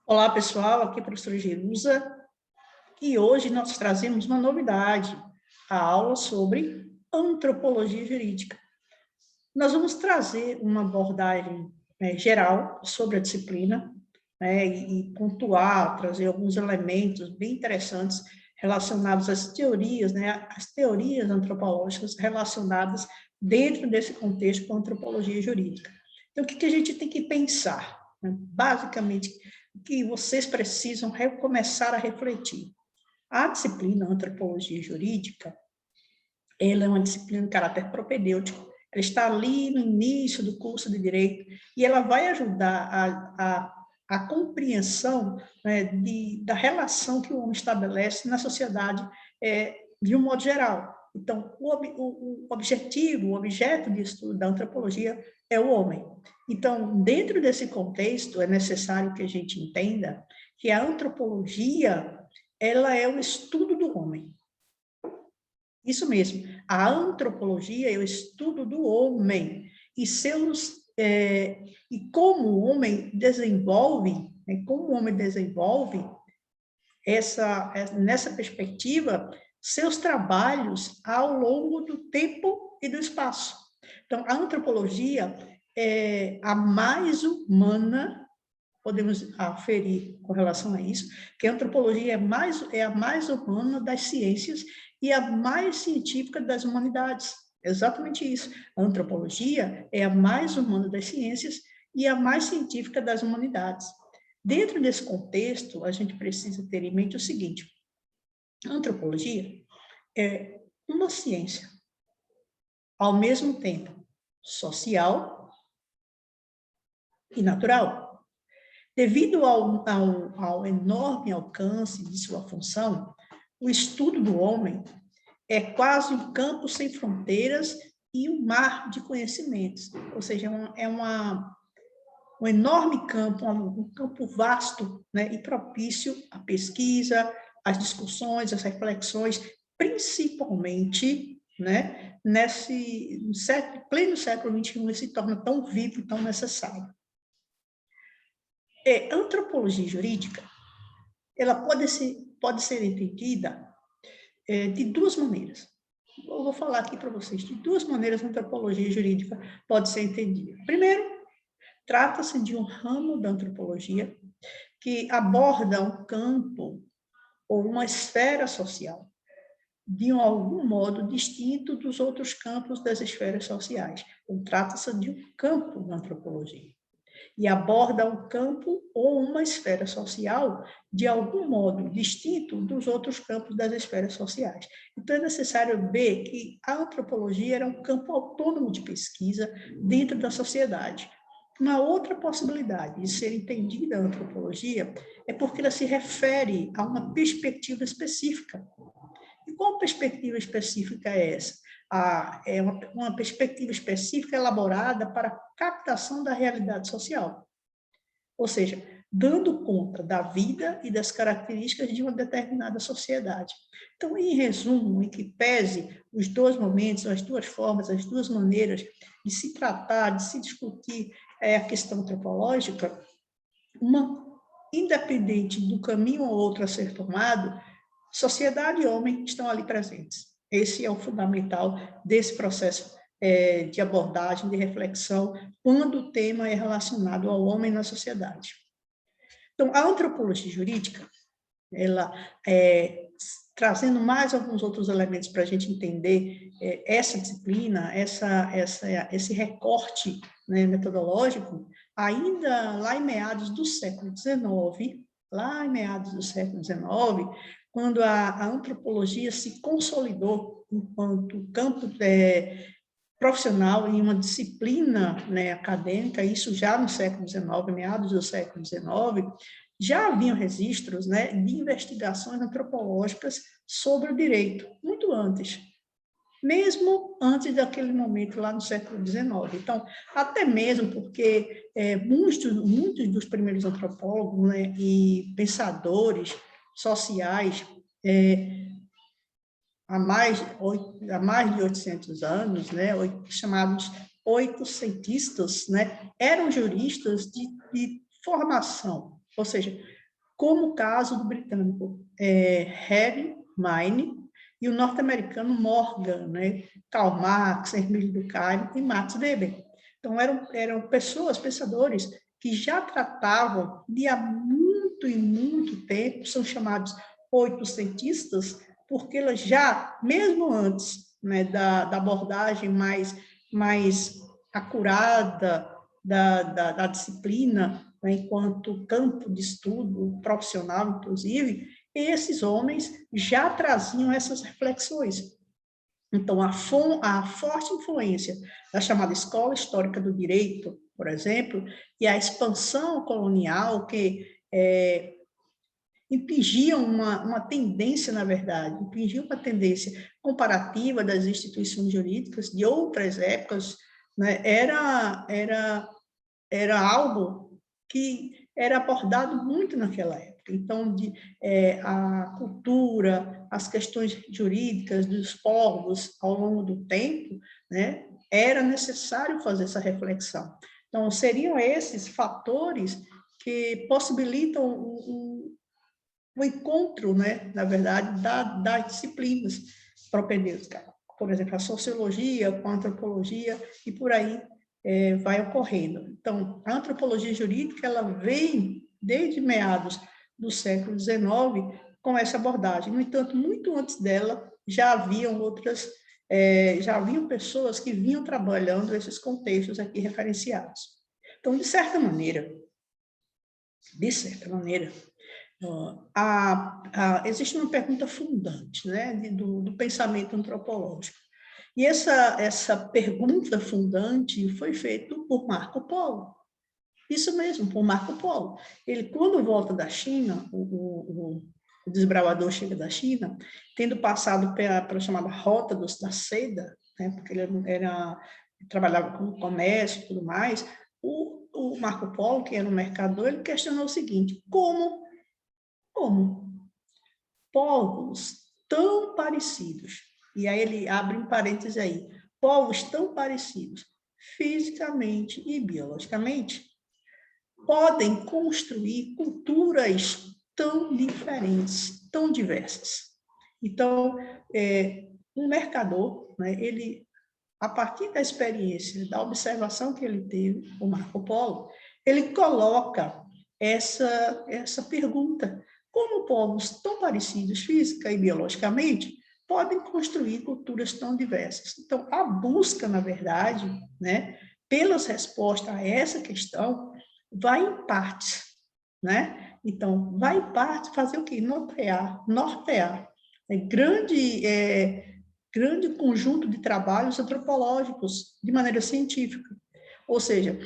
Olá, pessoal, aqui é a professora Jerusa, e hoje nós trazemos uma novidade, a aula sobre antropologia jurídica. Nós vamos trazer uma abordagem geral sobre a disciplina, e pontuar, trazer alguns elementos bem interessantes relacionados às teorias, as teorias antropológicas relacionadas dentro desse contexto com a antropologia jurídica. Então, o que a gente tem que pensar? Basicamente, o que vocês precisam começar a refletir. A disciplina Antropologia Jurídica, ela é uma disciplina de caráter propedêutico, ela está ali no início do curso de Direito, e ela vai ajudar a compreensão da relação que o homem estabelece na sociedade de um modo geral. Então, o objetivo, o objeto de estudo da antropologia é o homem. Então, dentro desse contexto, é necessário que a gente entenda que a antropologia, ela é o estudo do homem. Isso mesmo, a antropologia é o estudo do homem e como o homem desenvolve, nessa perspectiva, seus trabalhos ao longo do tempo e do espaço. Então, a antropologia é a mais humana, podemos aferir com relação a isso, que a antropologia é a mais humana das ciências e a mais científica das humanidades. Exatamente isso. A antropologia é a mais humana das ciências e a mais científica das humanidades. Dentro desse contexto, a gente precisa ter em mente o seguinte: a antropologia é uma ciência, ao mesmo tempo social e natural. Devido ao enorme alcance de sua função, o estudo do homem é quase um campo sem fronteiras e um mar de conhecimentos. Ou seja, um enorme campo, um campo vasto, e propício à pesquisa, às discussões, às reflexões, principalmente nesse pleno século XXI, ele se torna tão vivo e tão necessário. A antropologia jurídica, ela pode ser entendida de duas maneiras. Eu vou falar aqui para vocês de duas maneiras a antropologia jurídica pode ser entendida. Primeiro, trata-se de um ramo da antropologia que aborda um campo ou uma esfera social de algum modo distinto dos outros campos das esferas sociais. Então, trata-se de um campo da antropologia e aborda um campo ou uma esfera social de algum modo distinto dos outros campos das esferas sociais. Então, é necessário ver que a antropologia era um campo autônomo de pesquisa dentro da sociedade. Uma outra possibilidade de ser entendida a antropologia é porque ela se refere a uma perspectiva específica. E qual perspectiva específica é essa? É uma perspectiva específica elaborada para a captação da realidade social. Ou seja, dando conta da vida e das características de uma determinada sociedade. Então, em resumo, em que pese os dois momentos, as duas formas, as duas maneiras de se tratar, de se discutir a questão antropológica, independente do caminho ou outro a ser tomado, sociedade e homem estão ali presentes. Esse é o fundamental desse processo de abordagem, de reflexão, quando o tema é relacionado ao homem na sociedade. Então, a antropologia jurídica, ela trazendo mais alguns outros elementos para a gente entender essa disciplina, esse recorte metodológico, ainda lá em meados do século XIX, quando a antropologia se consolidou enquanto campo profissional em uma disciplina acadêmica, isso já no século XIX, meados do século XIX, já haviam registros de investigações antropológicas sobre o direito, muito antes, mesmo antes daquele momento lá no século XIX. Então, até mesmo porque muitos dos primeiros antropólogos e pensadores sociais há mais de 800 anos, chamados oitocentistas, eram juristas de formação, ou seja, como o caso do britânico Harry Mine e o norte-americano Morgan, né? Karl Marx, Emile Durkheim e Max Weber. Então, eram pessoas, pensadores, que já tratavam de há muito e muito tempo, são chamados oitocentistas, porque elas já, mesmo antes, né, da abordagem mais acurada da disciplina, né, enquanto campo de estudo profissional, inclusive, esses homens já traziam essas reflexões. Então, a forte influência da chamada Escola Histórica do Direito, por exemplo, e a expansão colonial que impingiam uma tendência, na verdade, impingiam uma tendência comparativa das instituições jurídicas de outras épocas, né, era algo que era abordado muito naquela época. Então, a cultura, as questões jurídicas dos povos ao longo do tempo, né, era necessário fazer essa reflexão. Então, seriam esses fatores que possibilitam o encontro, né, na verdade, das disciplinas propedêuticas. Por exemplo, a sociologia com a antropologia e por aí vai ocorrendo. Então, a antropologia jurídica, ela vem desde meados do século XIX com essa abordagem. No entanto, muito antes dela, já haviam pessoas que vinham trabalhando esses contextos aqui referenciados. Então, de certa maneira, existe uma pergunta fundante, né, do pensamento antropológico. E essa pergunta fundante foi feita por Marco Polo. Isso mesmo, por Marco Polo. Ele, quando volta da China, o desbravador chega da China, tendo passado pela chamada Rota da Seda, né, porque ele trabalhava com comércio e tudo mais, o Marco Polo, que era um mercador, ele questionou o seguinte: como povos tão parecidos, e aí ele abre um parênteses aí, povos tão parecidos fisicamente e biologicamente, podem construir culturas tão diferentes, tão diversas. Então, um mercador, né, ele, a partir da experiência, da observação que ele teve, o Marco Polo, ele coloca essa pergunta: como povos tão parecidos física e biologicamente podem construir culturas tão diversas? Então, a busca, na verdade, né, pelas respostas a essa questão, vai em partes, né? Então, vai em parte fazer o quê? Nortear grande conjunto de trabalhos antropológicos de maneira científica. Ou seja,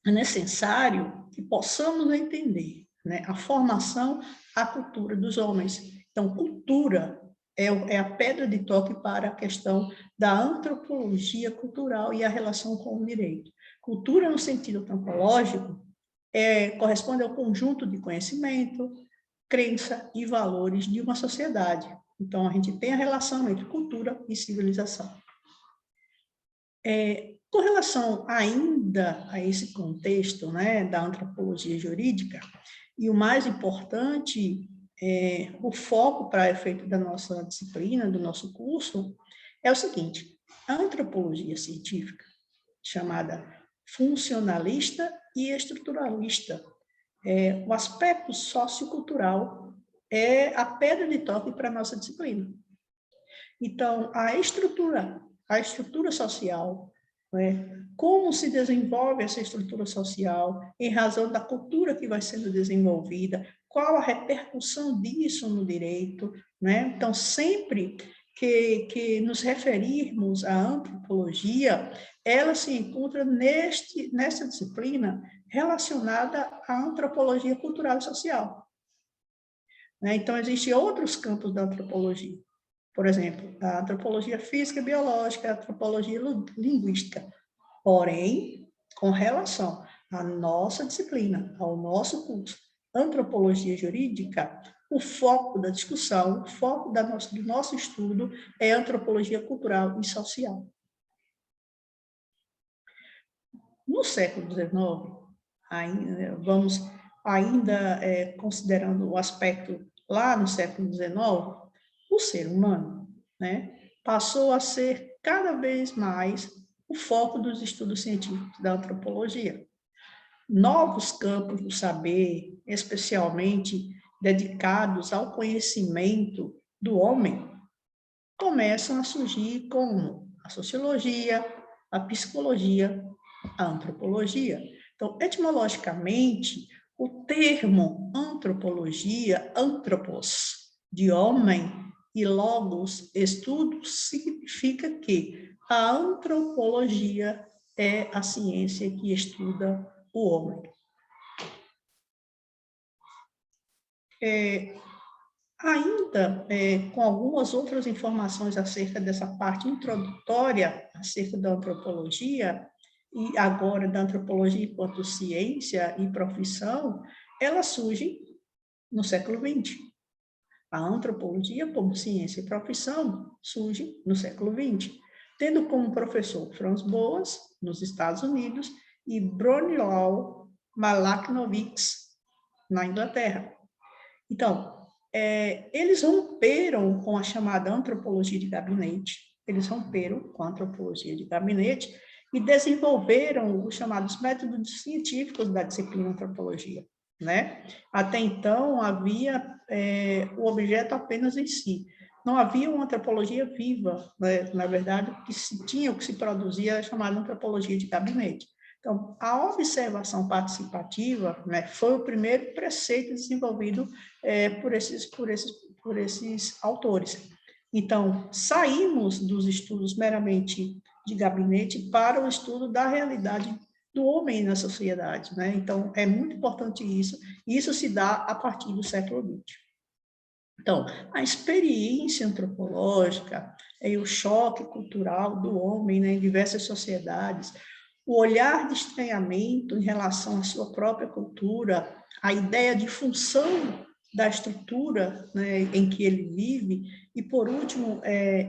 é necessário que possamos entender, né, a formação, a cultura dos homens. Então, cultura é a pedra de toque para a questão da antropologia cultural e a relação com o direito. Cultura, no sentido antropológico, corresponde ao conjunto de conhecimento, crença e valores de uma sociedade. Então, a gente tem a relação entre cultura e civilização. Com relação ainda a esse contexto, né, da antropologia jurídica, e o mais importante, o foco para efeito da nossa disciplina, do nosso curso, é o seguinte: a antropologia científica, chamada funcionalista e estruturalista, o aspecto sociocultural é a pedra de toque para a nossa disciplina. Então, a estrutura social, né? Como se desenvolve essa estrutura social em razão da cultura que vai sendo desenvolvida, qual a repercussão disso no direito, né? Então, sempre que nos referirmos à antropologia, ela se encontra nessa disciplina relacionada à antropologia cultural e social. Né? Então, existem outros campos da antropologia. Por exemplo, a antropologia física e biológica, a antropologia linguística. Porém, com relação à nossa disciplina, ao nosso curso, antropologia jurídica, o foco da discussão, o foco do nosso estudo é antropologia cultural e social. No século XIX, vamos ainda considerando o aspecto lá no século XIX, o ser humano, né, passou a ser cada vez mais o foco dos estudos científicos da antropologia. Novos campos do saber, especialmente dedicados ao conhecimento do homem, começam a surgir como a sociologia, a psicologia, a antropologia. Então, etimologicamente, o termo antropologia, anthropos, de homem, e logos, estudo, significa que a antropologia é a ciência que estuda o homem. Ainda com algumas outras informações acerca dessa parte introdutória, acerca da antropologia, e agora da antropologia enquanto ciência e profissão, ela surge no século XX. A antropologia como ciência e profissão surge no século XX, tendo como professor Franz Boas, nos Estados Unidos, e Bronislaw Malatkiewicz, na Inglaterra. Então, eles romperam com a chamada antropologia de gabinete, e desenvolveram os chamados métodos científicos da disciplina antropologia, né? Até então, havia o objeto apenas em si. Não havia uma antropologia viva, né? Na verdade, o que se produzia era chamada antropologia de gabinete. Então, a observação participativa, né, foi o primeiro preceito desenvolvido por esses autores. Então, saímos dos estudos meramente de gabinete para o estudo da realidade do homem na sociedade, né? Então, é muito importante isso, e isso se dá a partir do século XX. Então, a experiência antropológica e o choque cultural do homem, né, em diversas sociedades, o olhar de estranhamento em relação à sua própria cultura, a ideia de função da estrutura, né, em que ele vive, e, por último,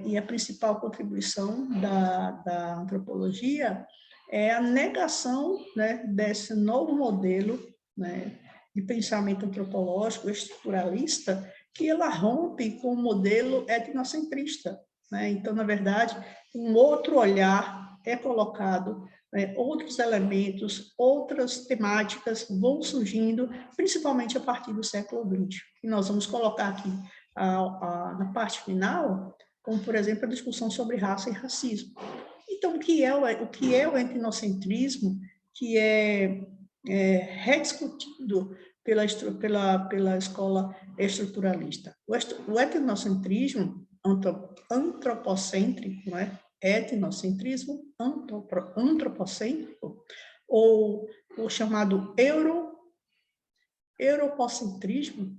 e a principal contribuição da antropologia, é a negação, né, desse novo modelo, né, de pensamento antropológico estruturalista, que ela rompe com o modelo etnocentrista, né? Então, na verdade, um outro olhar é colocado, outros elementos, outras temáticas vão surgindo, principalmente a partir do século XX. E nós vamos colocar aqui, na parte final, como, por exemplo, a discussão sobre raça e racismo. Então, o que é o etnocentrismo, que é rediscutido pela escola estruturalista? O etnocentrismo antropocêntrico, não é? Etnocentrismo antropocêntrico, ou o chamado europocentrismo,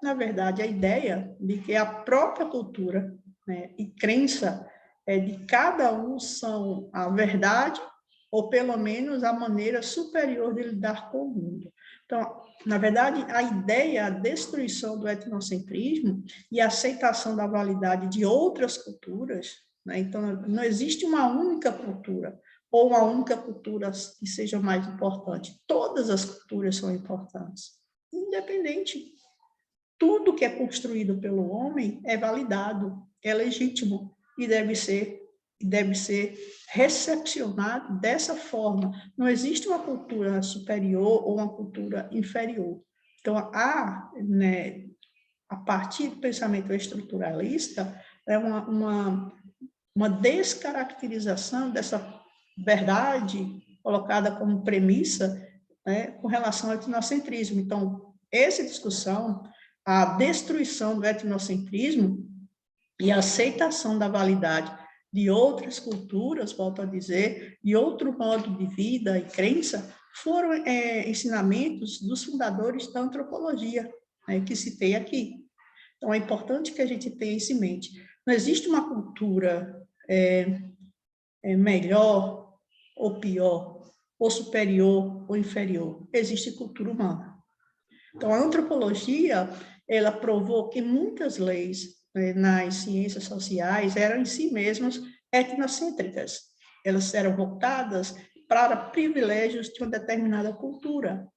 na verdade, a ideia de que a própria cultura, né, e crença de cada um são a verdade, ou pelo menos a maneira superior de lidar com o mundo. Então, na verdade, a ideia, a destruição do etnocentrismo e a aceitação da validade de outras culturas, né? Então, não existe uma única cultura, ou uma única cultura que seja mais importante. Todas as culturas são importantes, independente. Tudo que é construído pelo homem é validado, é legítimo e deve ser recepcionado dessa forma. Não existe uma cultura superior ou uma cultura inferior. Então, né, a partir do pensamento estruturalista, é uma descaracterização dessa verdade colocada como premissa, né, com relação ao etnocentrismo. Então, essa discussão, a destruição do etnocentrismo e a aceitação da validade de outras culturas, volto a dizer, de outro modo de vida e crença, foram ensinamentos dos fundadores da antropologia, né, que citei aqui. Então, é importante que a gente tenha isso em mente. Não existe uma cultura melhor ou pior, ou superior ou inferior. Existe cultura humana. Então, a antropologia, ela provou que muitas leis, né, nas ciências sociais eram em si mesmas etnocêntricas. Elas eram voltadas para privilégios de uma determinada cultura.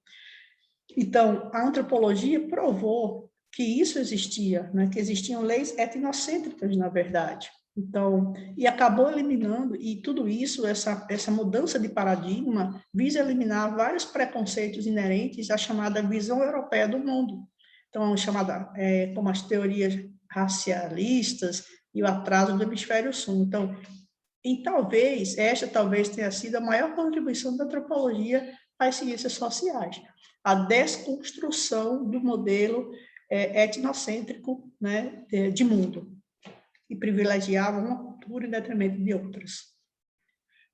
Então, a antropologia provou que isso existia, né? Que existiam leis etnocêntricas, na verdade. Então, e acabou eliminando, e tudo isso, essa mudança de paradigma, visa eliminar vários preconceitos inerentes à chamada visão europeia do mundo. Então, como as teorias racialistas e o atraso do hemisfério sul. Então, talvez tenha sido a maior contribuição da antropologia às ciências sociais, a desconstrução do modelo etnocêntrico, né, de mundo, que privilegiava uma cultura em detrimento de outras.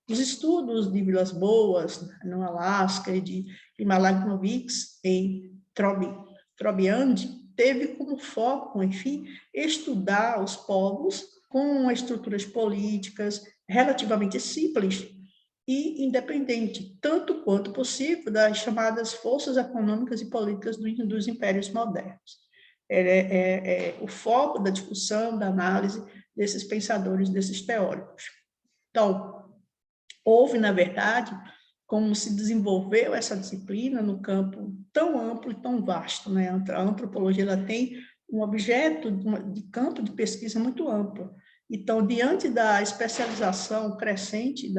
Os estudos de Vilas Boas, no Alasca, e de Malagnovics, em Trobriand, teve como foco, enfim, estudar os povos com estruturas políticas relativamente simples e independente, tanto quanto possível, das chamadas forças econômicas e políticas dos impérios modernos. O foco da discussão, da análise desses pensadores, desses teóricos. Então, houve, na verdade, como se desenvolveu essa disciplina no campo tão amplo e tão vasto, né? A antropologia ela tem um objeto de campo de pesquisa muito amplo. Então, diante da especialização crescente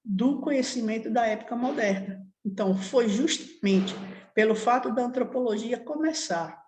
do conhecimento da época moderna. Então, foi justamente pelo fato da antropologia começar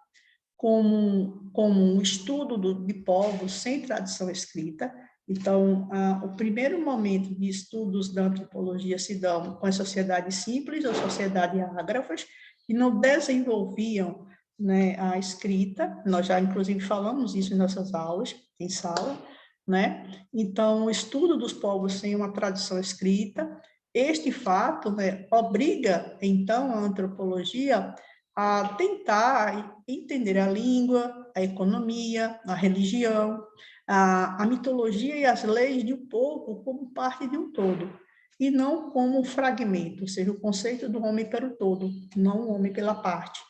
como um estudo de povos sem tradição escrita. Então, o primeiro momento de estudos da antropologia se dão com as sociedades simples ou sociedades ágrafas, que não desenvolviam, né, a escrita. Nós já, inclusive, falamos isso em nossas aulas, em sala, né? Então, o estudo dos povos sem uma tradição escrita, este fato, né, obriga, então, a antropologia a tentar entender a língua, a economia, a religião, a mitologia e as leis de um povo como parte de um todo, e não como um fragmento, ou seja, o conceito do homem pelo todo, não o homem pela parte.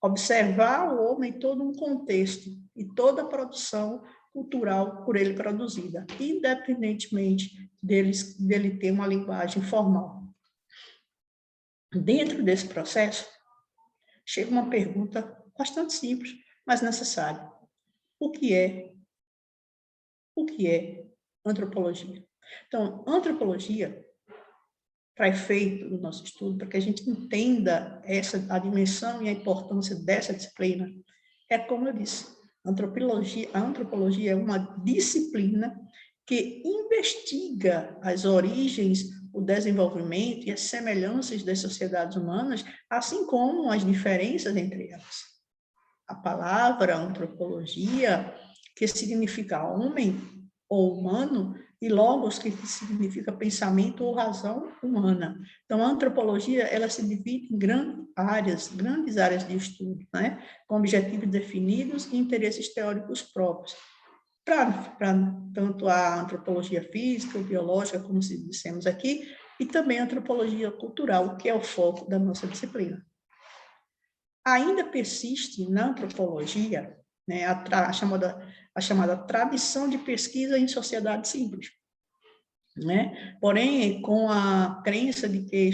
Observar o homem em todo um contexto e toda a produção cultural por ele produzida, independentemente dele ter uma linguagem formal. Dentro desse processo, chega uma pergunta bastante simples, mas necessária. O que é antropologia? Então, antropologia, para efeito do nosso estudo, para que a gente entenda a dimensão e a importância dessa disciplina, é como eu disse, a antropologia é uma disciplina que investiga as origens, o desenvolvimento e as semelhanças das sociedades humanas, assim como as diferenças entre elas. A palavra antropologia, que significa homem ou humano, e logos, que significa pensamento ou razão humana. Então, a antropologia, ela se divide em grandes áreas de estudo, né? Com objetivos definidos e interesses teóricos próprios. Para tanto a antropologia física, biológica, como dissemos aqui, e também a antropologia cultural, que é o foco da nossa disciplina. Ainda persiste na antropologia, né, a chamada tradição de pesquisa em sociedade simples, né? Porém, com a crença de que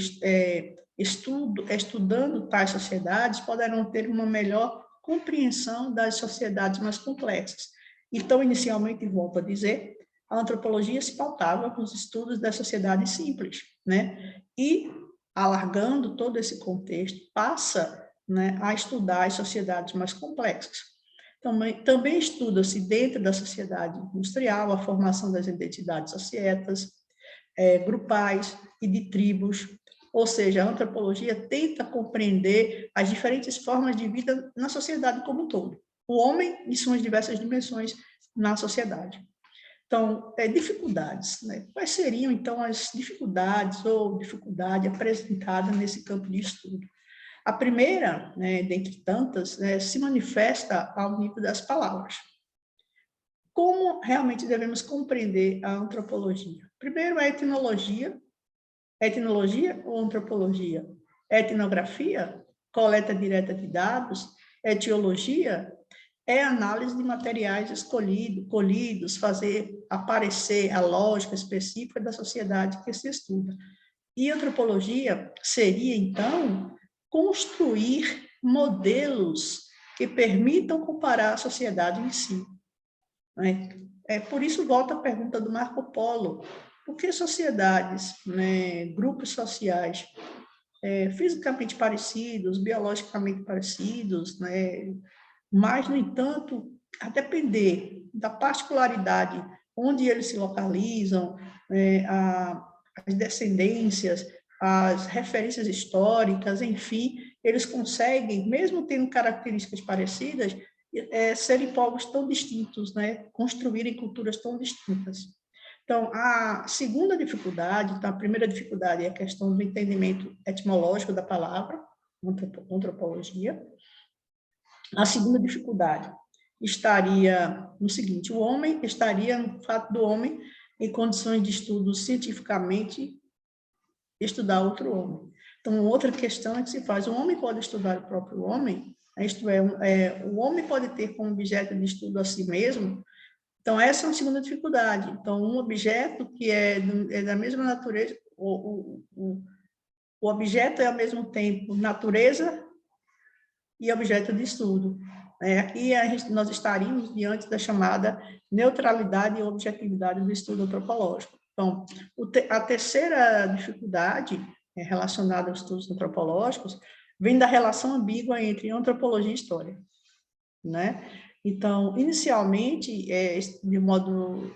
estudando tais sociedades poderão ter uma melhor compreensão das sociedades mais complexas. Então, inicialmente, volto a dizer, a antropologia se pautava com os estudos das sociedades simples, né? E, alargando todo esse contexto, passa, né, a estudar as sociedades mais complexas. Também estuda-se dentro da sociedade industrial a formação das identidades societas, grupais e de tribos, ou seja, a antropologia tenta compreender as diferentes formas de vida na sociedade como um todo, o homem e suas diversas dimensões na sociedade. Então, dificuldades, né? Quais seriam, então, as dificuldades ou dificuldade apresentada nesse campo de estudo? A primeira, né, dentre tantas, se manifesta ao nível das palavras. Como realmente devemos compreender a antropologia? Primeiro, a etnologia. Etnologia ou antropologia? Etnografia, coleta direta de dados. Etiologia é análise de materiais colhidos, fazer aparecer a lógica específica da sociedade que se estuda. E antropologia seria, então, construir modelos que permitam comparar a sociedade em si. Né? Por isso, volta a pergunta do Marco Polo. Por que sociedades, né, grupos sociais fisicamente parecidos, biologicamente parecidos, né, mas, no entanto, a depender da particularidade onde eles se localizam, as descendências, as referências históricas, enfim, eles conseguem, mesmo tendo características parecidas, serem povos tão distintos, né? Construírem culturas tão distintas. Então, a segunda dificuldade, então, a primeira dificuldade é a questão do entendimento etimológico da palavra, antropologia. A segunda dificuldade estaria no seguinte: o homem estaria no fato do homem, em condições de estudo cientificamente, estudar outro homem. Então, outra questão é que se faz: o homem pode estudar o próprio homem, isto é, o homem pode ter como objeto de estudo a si mesmo. Então, essa é uma segunda dificuldade. Então, um objeto que é da mesma natureza, o objeto é, ao mesmo tempo, natureza e objeto de estudo. Aqui nós estaríamos diante da chamada neutralidade e objetividade do estudo antropológico. Então, a terceira dificuldade relacionada aos estudos antropológicos vem da relação ambígua entre antropologia e história, né? Então, inicialmente, de modo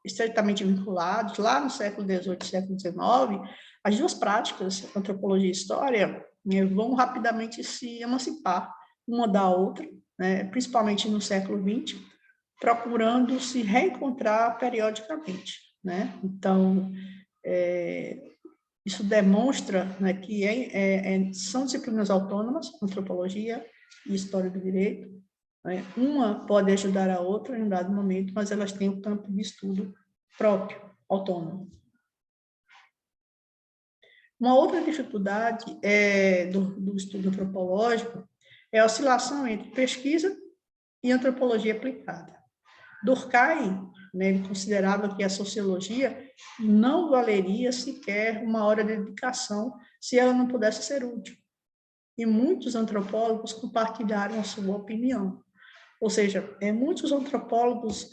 estreitamente vinculados, lá no século XVIII e século XIX, as duas práticas, antropologia e história, vão rapidamente se emancipar uma da outra, né, principalmente no século XX, procurando se reencontrar periodicamente, né? Então, isso demonstra, né, que são disciplinas autônomas, antropologia e história do direito, né? Uma pode ajudar a outra em um dado momento, mas elas têm um campo de estudo próprio, autônomo. Uma outra dificuldade do estudo antropológico é a oscilação entre pesquisa e antropologia aplicada. Durkheim, né, ele considerava que a sociologia não valeria sequer uma hora de dedicação se ela não pudesse ser útil. E muitos antropólogos compartilharam a sua opinião. Ou seja, muitos antropólogos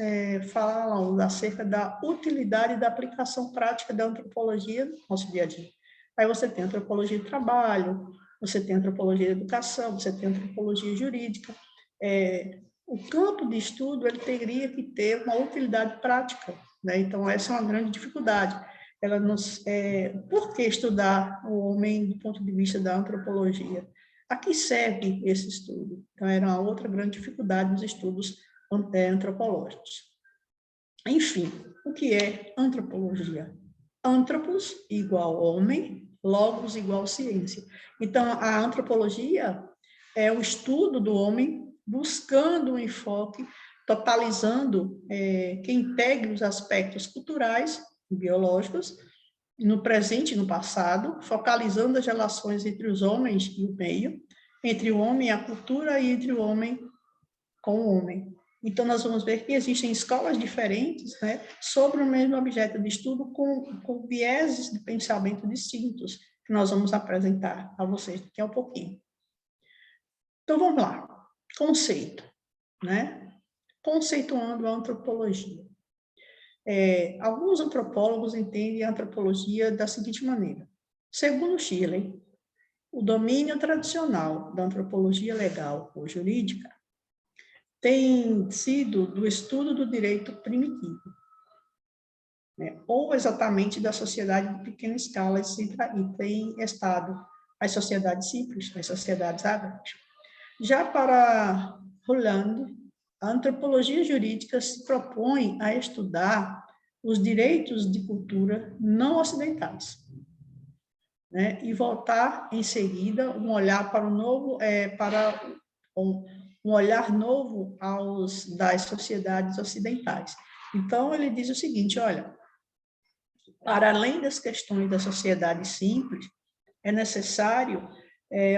falam acerca da utilidade da aplicação prática da antropologia no nosso dia a dia. Aí você tem antropologia do trabalho, você tem antropologia da educação, você tem antropologia jurídica. O campo de estudo ele teria que ter uma utilidade prática, né? Então, essa é uma grande dificuldade. Por que estudar o homem do ponto de vista da antropologia? A que serve esse estudo? Então, era uma outra grande dificuldade dos estudos antropológicos. Enfim, o que é antropologia? Antropos igual homem, logos igual ciência. Então, a antropologia é o estudo do homem buscando um enfoque, totalizando, que integre os aspectos culturais e biológicos, no presente e no passado, focalizando as relações entre os homens e o meio, entre o homem e a cultura e entre o homem com o homem. Então, nós vamos ver que existem escolas diferentes, né, sobre o mesmo objeto de estudo, com vieses de pensamento distintos, que nós vamos apresentar a vocês daqui a um pouquinho. Então, vamos lá. Conceito, né? Conceituando a antropologia. Alguns antropólogos entendem a antropologia da seguinte maneira. Segundo Shirley, o domínio tradicional da antropologia legal ou jurídica tem sido do estudo do direito primitivo, né? Ou exatamente da sociedade de pequena escala e tem estado as sociedades simples, as sociedades agrárias. Já para Holland, a antropologia jurídica se propõe a estudar os direitos de cultura não ocidentais, né? E voltar em seguida um olhar para um olhar novo das sociedades ocidentais. Então, ele diz o seguinte: olha, para além das questões da sociedade simples, é necessário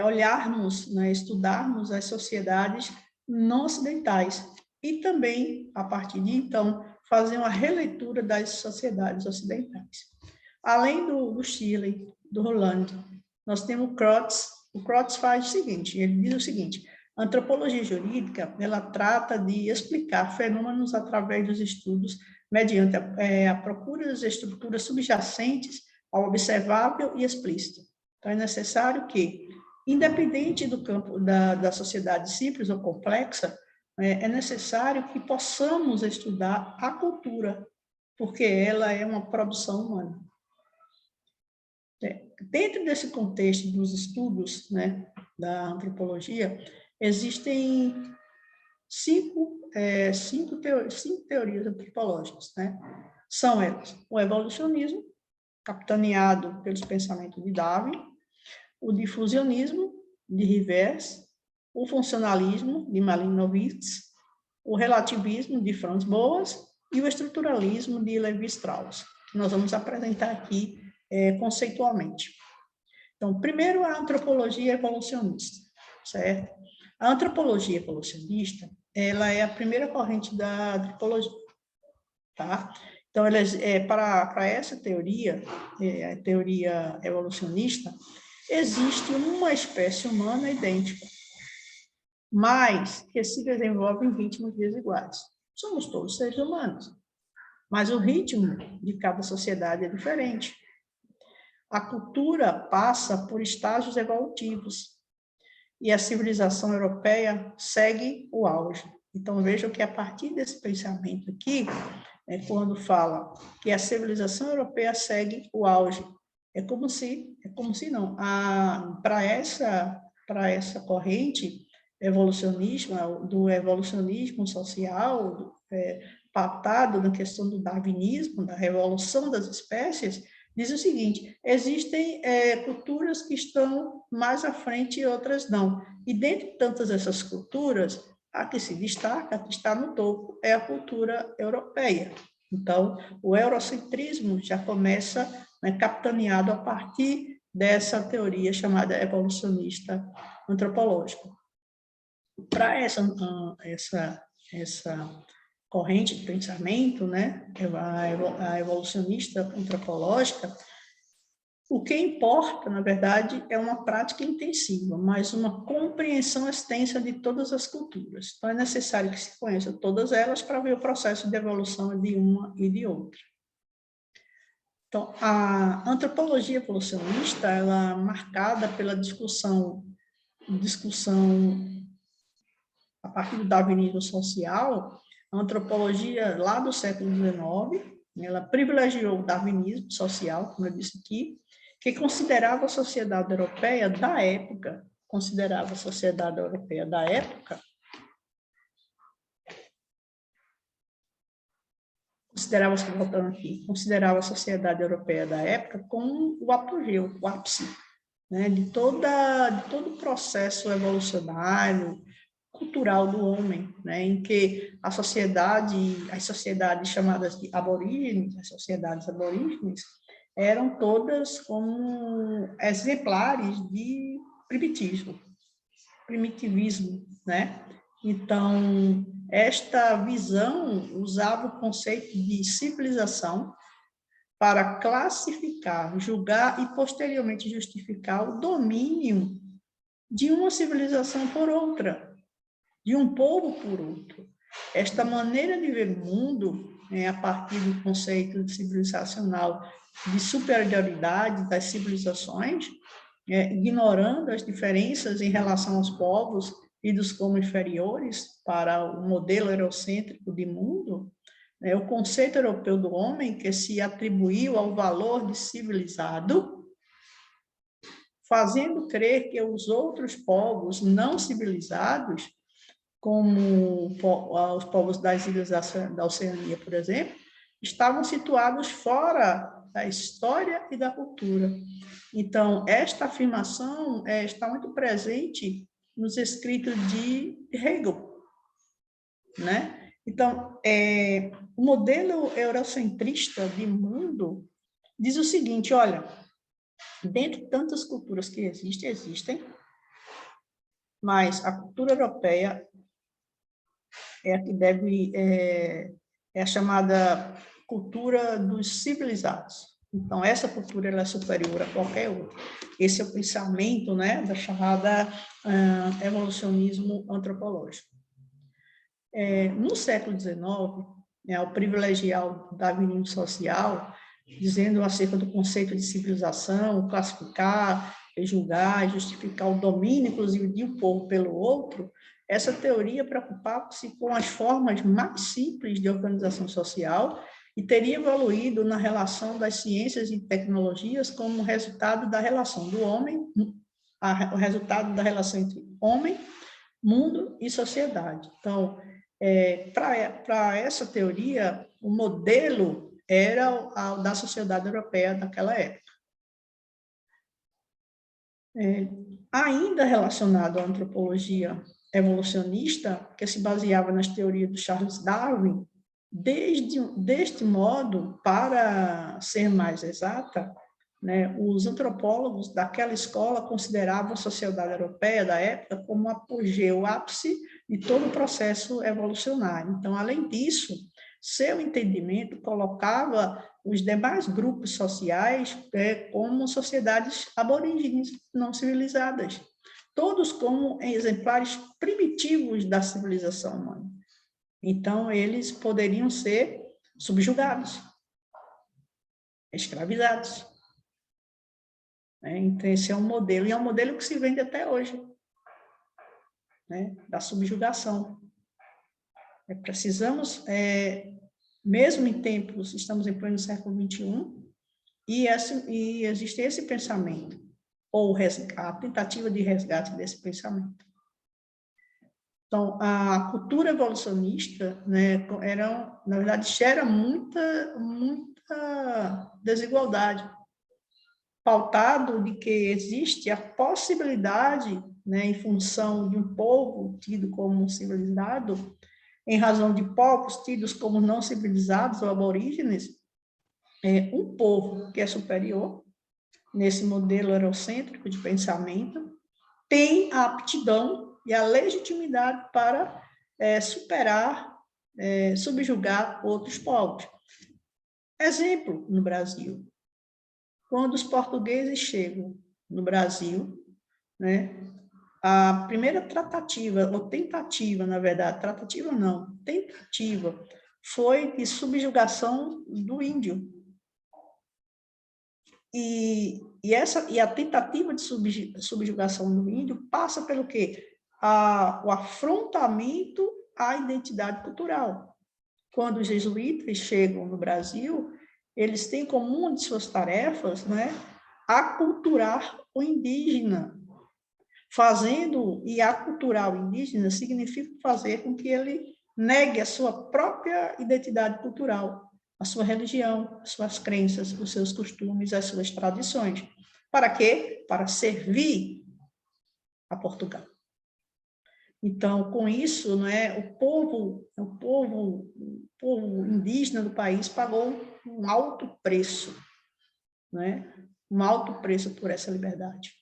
olharmos, né, estudarmos as sociedades não ocidentais e também, a partir de então, fazer uma releitura das sociedades ocidentais. Além do Shirley, do Holland, nós temos Crotts O Crotts faz o seguinte, ele diz o seguinte: a antropologia jurídica, ela trata de explicar fenômenos através dos estudos mediante a procura das estruturas subjacentes ao observável e explícito. Então, é necessário que, independente do campo da sociedade simples ou complexa, é necessário que possamos estudar a cultura, porque ela é uma produção humana. Dentro desse contexto dos estudos, né, da antropologia, existem cinco teorias antropológicas, né? São elas: o evolucionismo, capitaneado pelos pensamentos de Darwin, o difusionismo, de Rivers, o funcionalismo, de Malinowitz, o relativismo, de Franz Boas, e o estruturalismo, de Levi-Strauss, que nós vamos apresentar aqui conceitualmente. Então, primeiro, a antropologia evolucionista, certo? A antropologia evolucionista, ela é a primeira corrente da antropologia, tá? Então, para essa teoria, a teoria evolucionista, existe uma espécie humana idêntica, mas que se desenvolve em ritmos desiguais. Somos todos seres humanos, mas o ritmo de cada sociedade é diferente. A cultura passa por estágios evolutivos e a civilização europeia segue o auge. Então, vejam que a partir desse pensamento aqui, quando fala que a civilização europeia segue o auge, para essa corrente evolucionista, do evolucionismo social, pautado na questão do darwinismo, da revolução das espécies, diz o seguinte: existem culturas que estão mais à frente e outras não. E dentre tantas essas culturas, a que se destaca, a que está no topo, é a cultura europeia. Então, o eurocentrismo já começa, né, capitaneado a partir dessa teoria chamada evolucionista antropológica. Para essa corrente de pensamento, né, a evolucionista antropológica, o que importa, na verdade, é uma prática intensiva, mas uma compreensão extensa de todas as culturas. Então, é necessário que se conheça todas elas para ver o processo de evolução de uma e de outra. Então, a antropologia evolucionista, ela é marcada pela discussão a partir do darwinismo social. A antropologia, lá do século XIX, ela privilegiou o darwinismo social, como eu disse aqui, que considerava a sociedade europeia da época, considerava a sociedade europeia a sociedade europeia da época como o apogeu, o ápice, né, de todo o processo evolucionário, cultural do homem, né, em que as sociedades chamadas de aborígenes, as sociedades aborígenes, eram todas como exemplares de primitivismo, né? Então, esta visão usava o conceito de civilização para classificar, julgar e posteriormente justificar o domínio de uma civilização por outra, de um povo por outro. Esta maneira de ver o mundo, a partir do conceito civilizacional de superioridade das civilizações, ignorando as diferenças em relação aos povos tidos como inferiores para o modelo eurocêntrico de mundo, o conceito europeu do homem, que se atribuiu ao valor de civilizado, fazendo crer que os outros povos não civilizados, como os povos das ilhas da Oceania, por exemplo, estavam situados fora da história e da cultura. Então, esta afirmação está muito presente nos escritos de Hegel, né? Então, o modelo eurocentrista de mundo diz o seguinte: olha, dentre tantas culturas que existem, mas a cultura europeia é a que é a chamada cultura dos civilizados. Então, essa cultura ela é superior a qualquer outra. Esse é o pensamento, né, da chamada evolucionismo antropológico. No século XIX, o privilegiar o darwinismo social, dizendo acerca do conceito de civilização, classificar, julgar, justificar o domínio, inclusive, de um povo pelo outro, essa teoria preocupava-se com as formas mais simples de organização social e teria evoluído na relação das ciências e tecnologias como resultado da relação do homem, o resultado da relação entre homem, mundo e sociedade. Então, para essa teoria, o modelo era o da sociedade europeia daquela época. Ainda relacionado à antropologia evolucionista, que se baseava nas teorias do Charles Darwin, deste modo, para ser mais exata, né, os antropólogos daquela escola consideravam a sociedade europeia da época como o apogeu, o ápice de todo o processo evolucionário. Então, além disso, seu entendimento colocava os demais grupos sociais como sociedades aborígenes não civilizadas, todos como exemplares primitivos da civilização humana. Então, eles poderiam ser subjugados, escravizados. Então, esse é um modelo, e é um modelo que se vende até hoje, né, da subjugação. Precisamos, mesmo em tempos, estamos em pleno século XXI, e existe esse pensamento, ou a tentativa de resgate desse pensamento. Então, a cultura evolucionista, né, na verdade, gera muita desigualdade, pautado de que existe a possibilidade, né, em função de um povo tido como civilizado, em razão de povos tidos como não civilizados ou aborígenes, um povo que é superior, nesse modelo eurocêntrico de pensamento, tem a aptidão e a legitimidade para superar, subjugar outros povos. Exemplo, no Brasil, quando os portugueses chegam no Brasil, né, a primeira tratativa, ou tentativa, na verdade, tratativa não, tentativa, foi de subjugação do índio. E a tentativa de subjugação do índio passa pelo quê? O afrontamento à identidade cultural. Quando os jesuítas chegam no Brasil, eles têm como uma de suas tarefas, né, aculturar o indígena. E aculturar o indígena significa fazer com que ele negue a sua própria identidade cultural, a sua religião, as suas crenças, os seus costumes, as suas tradições. Para quê? Para servir a Portugal. Então, com isso, né, o povo indígena do país pagou um alto preço, né, um alto preço por essa liberdade.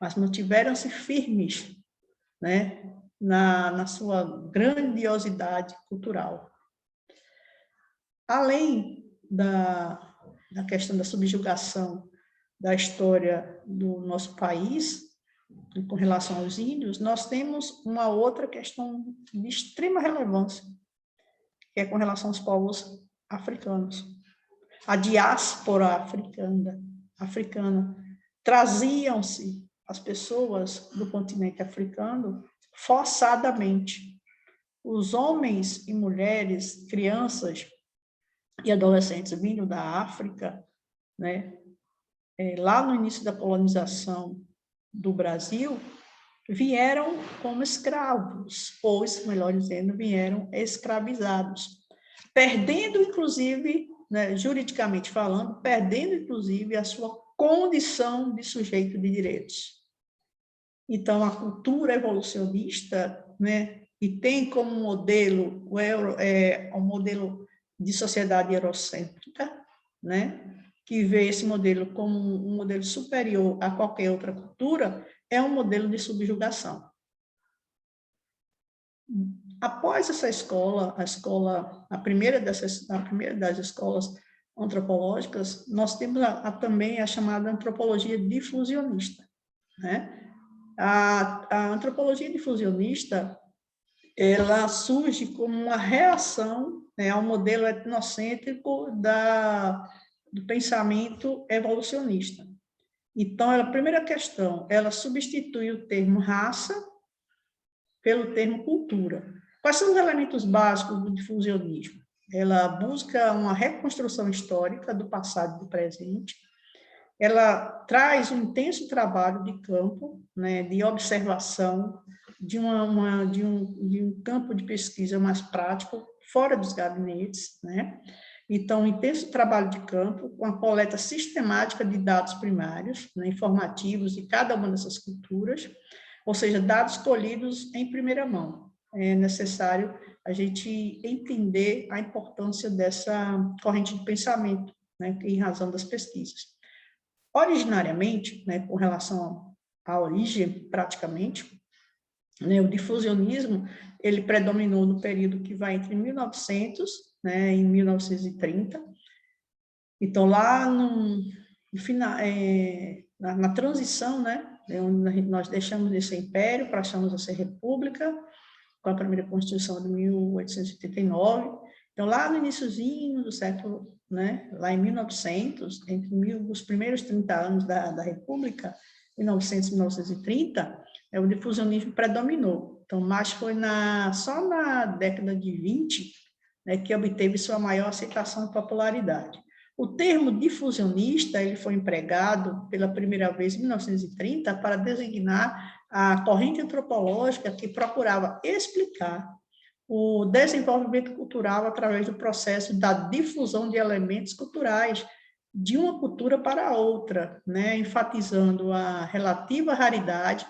Mas mantiveram-se firmes, né, na sua grandiosidade cultural. Além da questão da subjugação da história do nosso país, com relação aos índios, nós temos uma outra questão de extrema relevância, que é com relação aos povos africanos. A diáspora africana traziam-se as pessoas do continente africano forçadamente. Os homens e mulheres, crianças e adolescentes vindo da África, né, lá no início da colonização do Brasil, vieram como escravos, ou, melhor dizendo, vieram escravizados, perdendo, inclusive, né, juridicamente falando, perdendo, inclusive, a sua condição de sujeito de direitos. Então, a cultura evolucionista, né, e tem como modelo um modelo de sociedade eurocêntrica, né, que vê esse modelo como um modelo superior a qualquer outra cultura, é um modelo de subjugação. Após essa escola, a primeira das escolas antropológicas, nós temos também a chamada antropologia difusionista, né? A antropologia difusionista, ela surge como uma reação, né, ao modelo etnocêntrico do pensamento evolucionista. Então, a primeira questão, ela substitui o termo raça pelo termo cultura. Quais são os elementos básicos do difusionismo? Ela busca uma reconstrução histórica do passado e do presente, ela traz um intenso trabalho de campo, né, de observação, de um campo de pesquisa mais prático, fora dos gabinetes, né? Então, um intenso trabalho de campo, com a coleta sistemática de dados primários, né, informativos de cada uma dessas culturas, ou seja, dados colhidos em primeira mão. É necessário a gente entender a importância dessa corrente de pensamento, né, em razão das pesquisas. Originariamente, né, com relação à origem, praticamente, né, o difusionismo, ele predominou no período que vai entre 1900, né, e 1930. Então, lá no final, na transição, né, onde nós deixamos de ser império, passamos a ser república, com a primeira Constituição de 1889. Então, lá no iniciozinho do século, né, lá em 1900, os primeiros 30 anos da República, 1900 e 1930, o difusionismo predominou. Então, mas foi só na década de 20, né, que obteve sua maior aceitação e popularidade. O termo difusionista, ele foi empregado pela primeira vez em 1930 para designar a corrente antropológica que procurava explicar o desenvolvimento cultural através do processo da difusão de elementos culturais de uma cultura para outra, né, enfatizando a relativa raridade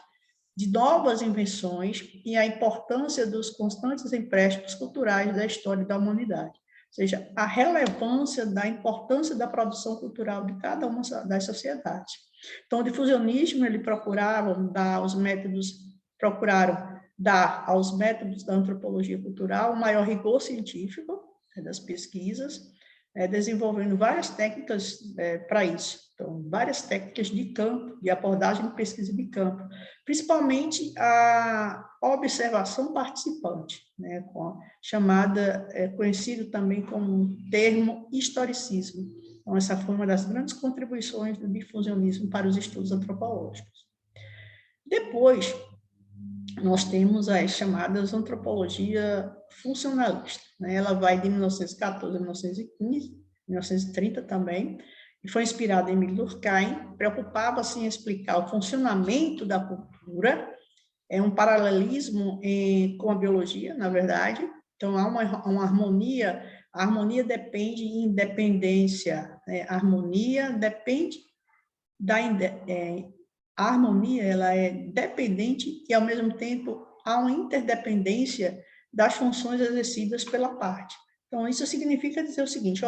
de novas invenções e a importância dos constantes empréstimos culturais da história da humanidade. Ou seja, a relevância da importância da produção cultural de cada uma das sociedades. Então, o difusionismo, ele procuraram dar aos métodos da antropologia cultural um maior rigor científico, né, das pesquisas, desenvolvendo várias técnicas para isso. Então, várias técnicas de campo, de abordagem de pesquisa de campo, principalmente a observação participante, né, conhecido também como termo historicismo. Então, essa foi uma das grandes contribuições do difusionismo para os estudos antropológicos. Depois, nós temos as chamadas antropologia funcionalista, né? Ela vai de 1914 a 1915, 1930 também, e foi inspirada em Emile Durkheim, preocupava-se em explicar o funcionamento da cultura, um paralelismo com a biologia, na verdade. Então, há uma harmonia, a harmonia depende de independência, né? A harmonia depende a harmonia, ela é dependente e, ao mesmo tempo, há uma interdependência das funções exercidas pela parte. Então, isso significa dizer o seguinte,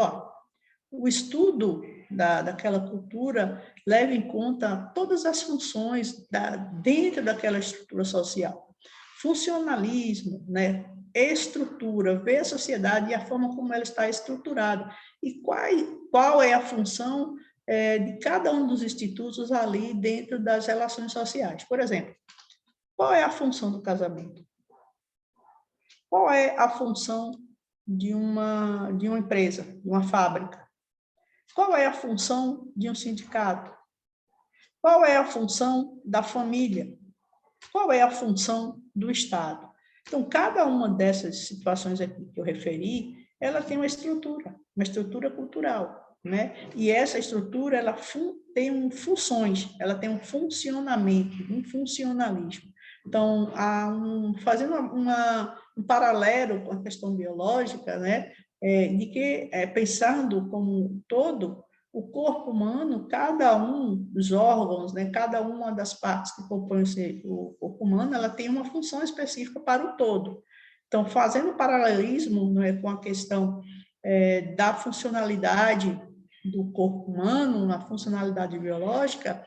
o estudo daquela cultura leva em conta todas as funções dentro daquela estrutura social. Funcionalismo, né? Estrutura, ver a sociedade e a forma como ela está estruturada. E qual é a função de cada um dos institutos ali dentro das relações sociais. Por exemplo, qual é a função do casamento? Qual é a função de uma empresa, de uma fábrica? Qual é a função de um sindicato? Qual é a função da família? Qual é a função do Estado? Então, cada uma dessas situações aqui que eu referi, ela tem uma estrutura cultural, né? E essa estrutura, ela tem funções, ela tem um funcionamento, um funcionalismo. Então, fazendo um paralelo com a questão biológica, né? De que, pensando como um todo, o corpo humano, cada um dos órgãos, né, cada uma das partes que compõem o corpo humano, ela tem uma função específica para o todo. Então, fazendo paralelismo, né, com a questão da funcionalidade do corpo humano, na funcionalidade biológica,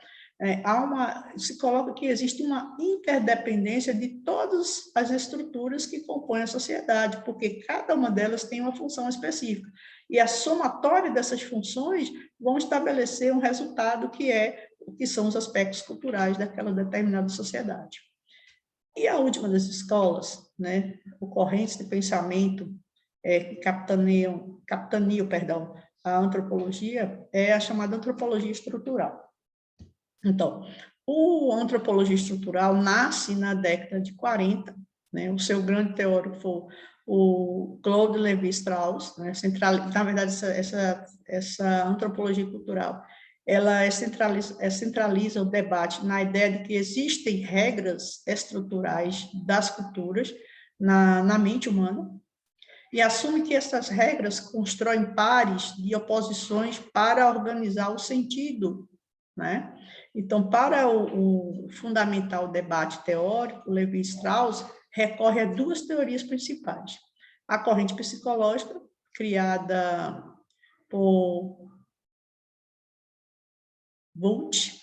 se coloca que existe uma interdependência de todas as estruturas que compõem a sociedade, porque cada uma delas tem uma função específica. E a somatória dessas funções vão estabelecer um resultado que são os aspectos culturais daquela determinada sociedade. E a última das escolas, né, correntes de pensamento que capitaniam, a antropologia, é a chamada antropologia estrutural. Então, a antropologia estrutural nasce na década de 40, né, o seu grande teórico foi o Claude Lévi-Strauss, né, na verdade, essa antropologia cultural, ela centraliza o debate na ideia de que existem regras estruturais das culturas na mente humana, e assume que essas regras constroem pares de oposições para organizar o sentido, né? Então, para fundamentar o debate teórico, Levi-Strauss recorre a duas teorias principais. A corrente psicológica, criada por Wundt,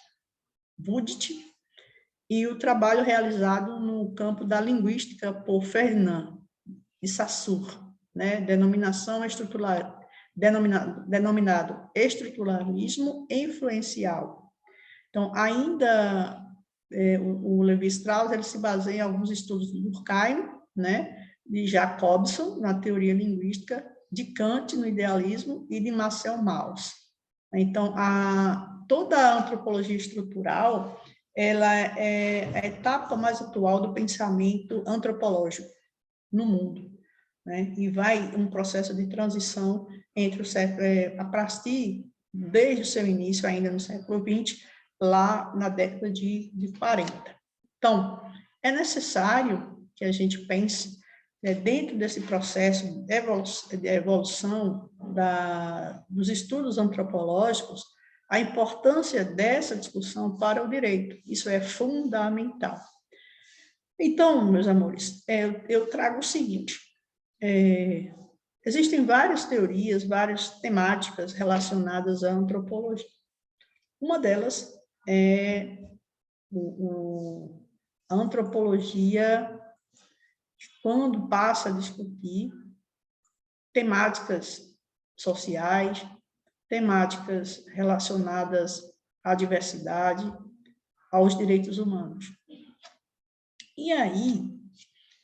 e o trabalho realizado no campo da linguística por Ferdinand de Saussure, né? Denominado estruturalismo influencial. Então, ainda o Levi-Strauss ele se baseia em alguns estudos de Durkheim, né? De Jacobson, na teoria linguística, de Kant, no idealismo, e de Marcel Mauss. Então, toda a antropologia estrutural ela é a etapa mais atual do pensamento antropológico no mundo, né? E vai um processo de transição entre a partir, desde o seu início, ainda no século XX, lá na década de 40. Então, é necessário que a gente pense, né, dentro desse processo de evolução dos estudos antropológicos, a importância dessa discussão para o direito. Isso é fundamental. Então, meus amores, eu trago o seguinte, existem várias teorias, várias temáticas relacionadas à antropologia. Uma delas é a antropologia, quando passa a discutir temáticas sociais, temáticas relacionadas à diversidade, aos direitos humanos. E aí,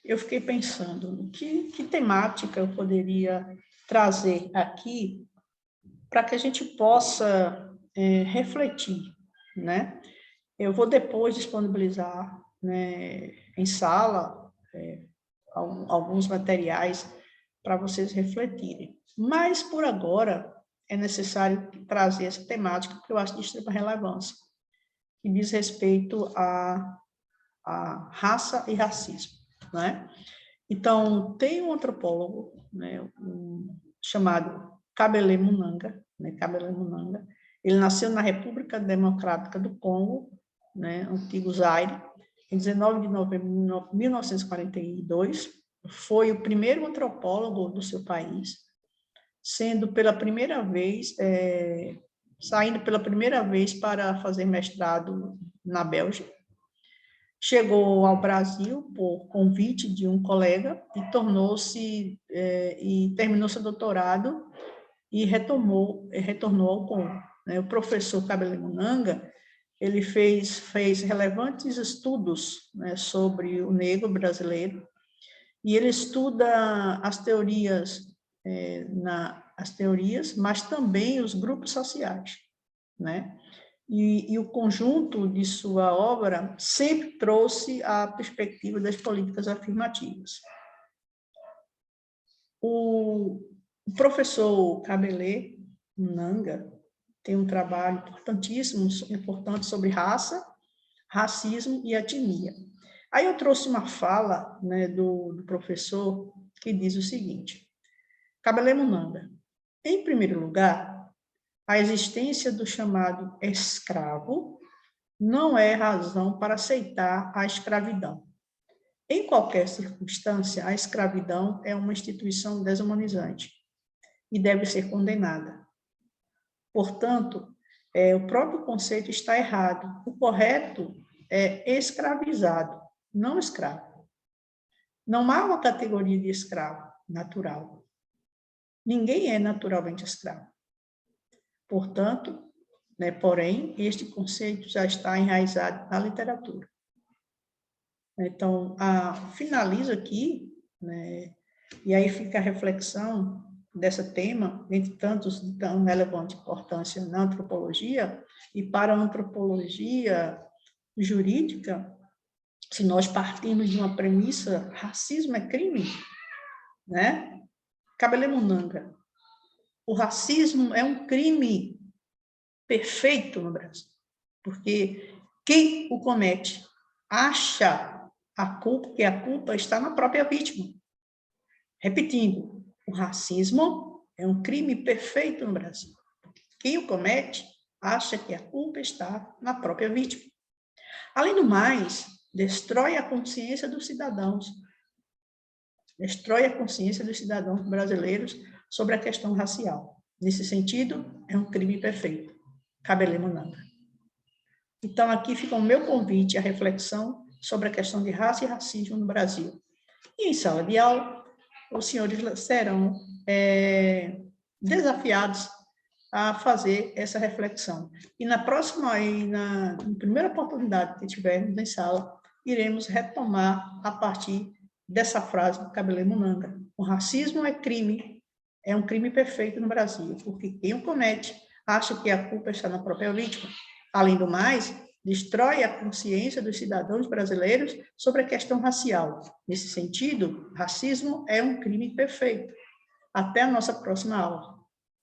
eu fiquei pensando, que temática eu poderia trazer aqui para que a gente possa refletir, né? Eu vou depois disponibilizar, né, em sala alguns materiais para vocês refletirem. Mas, por agora, é necessário trazer essa temática, porque eu acho de extrema relevância, que diz respeito à raça e racismo, né? Então, tem um antropólogo, né, chamado Kabele Munanga, né, Kabele Munanga. Ele nasceu na República Democrática do Congo, né, antigo Zaire, em 19 de novembro de 1942. Foi o primeiro antropólogo do seu país, saindo pela primeira vez para fazer mestrado na Bélgica. Chegou ao Brasil por convite de um colega e terminou seu doutorado e retornou ao Congo. O professor Kabele Munanga, ele fez relevantes estudos, né, sobre o negro brasileiro, e ele estuda as teorias, mas também os grupos sociais, né? E o conjunto de sua obra sempre trouxe a perspectiva das políticas afirmativas. O professor Kabele Munanga tem um trabalho importante sobre raça, racismo e etnia. Aí eu trouxe uma fala, né, do professor que diz o seguinte: Kabele Munanga, em primeiro lugar, a existência do chamado escravo não é razão para aceitar a escravidão. Em qualquer circunstância, a escravidão é uma instituição desumanizante e deve ser condenada. Portanto, o próprio conceito está errado. O correto é escravizado, não escravo. Não há uma categoria de escravo natural. Ninguém é naturalmente escravo. Portanto, né, porém, este conceito já está enraizado na literatura. Então, finalizo aqui, né, e aí fica a reflexão desse tema, entre tantos de tão relevante importância na antropologia, e para a antropologia jurídica, se nós partirmos de uma premissa, racismo é crime, né? Cabelemunanga, o racismo é um crime perfeito no Brasil, porque quem o comete acha que a culpa está na própria vítima. Repetindo, o racismo é um crime perfeito no Brasil. Quem o comete acha que a culpa está na própria vítima. Além do mais, destrói a consciência dos cidadãos. Destrói a consciência dos cidadãos brasileiros sobre a questão racial. Nesse sentido, é um crime perfeito. Cabelemunanga. Então, aqui fica o meu convite à reflexão sobre a questão de raça e racismo no Brasil. E em sala de aula, os senhores serão desafiados a fazer essa reflexão. E na próxima, na primeira oportunidade que tivermos em sala, iremos retomar a partir dessa frase do Cabelemunanga. O racismo é crime, é um crime perfeito no Brasil, porque quem o comete acha que a culpa está na própria vítima. Além do mais, destrói a consciência dos cidadãos brasileiros sobre a questão racial. Nesse sentido, racismo é um crime perfeito. Até a nossa próxima aula.